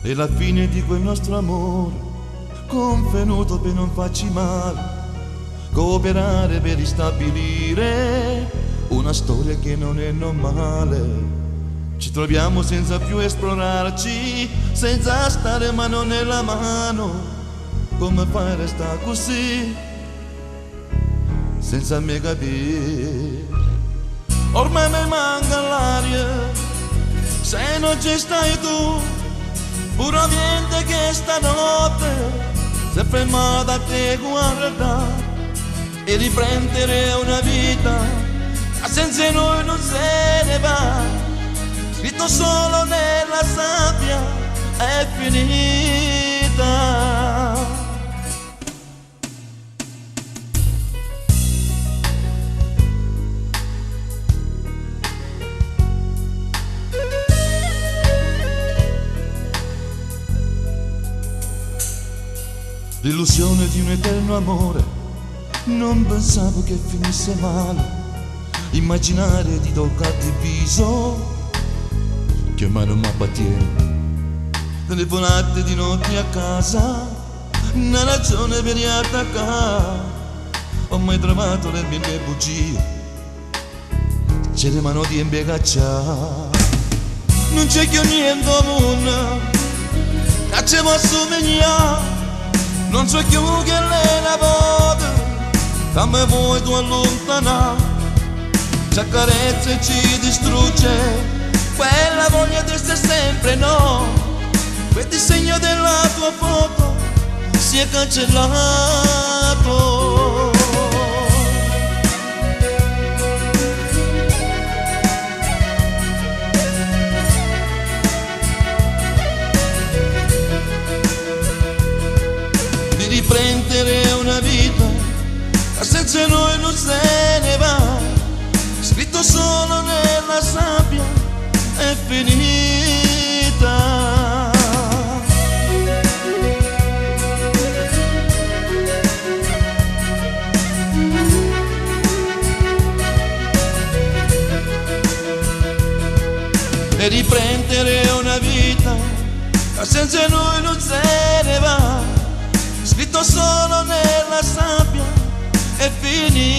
E la fine di quel nostro amore, convenuto per non farci male, cooperare per ristabilire una storia che non è normale. Ci troviamo senza più esplorarci, senza stare mano nella mano. Come fai a restare così, senza me capire? Ormai mi manca l'aria, se non ci stai tu, puramente che stanotte si è fermata a te guardare e riprendere una vita, ma senza noi non se ne va. Scritto solo nella sabbia, è finita. L'illusione di un eterno amore, non pensavo che finisse male. Immaginare di toccarti il viso, che mai non mi appartiene. Telefonate di notte a casa, una ragione per riattaccare. Ho mai trovato le mie bugie, c'è le mano di imbecacciare. Non c'è più niente comune, non ci posso somigliare. Non so più che lei la vota, come vuoi tu allontanare. Ci accarezza e ci distrugge quella voglia di essere sempre no. Quel disegno della tua foto si è cancellato. Di riprendere una vita, ma senza noi non se ne va. Scritto solo nella sabbia, è finita. E riprendere una vita, ma senza noi non se ne va. Scritto solo nella sabbia, è finita.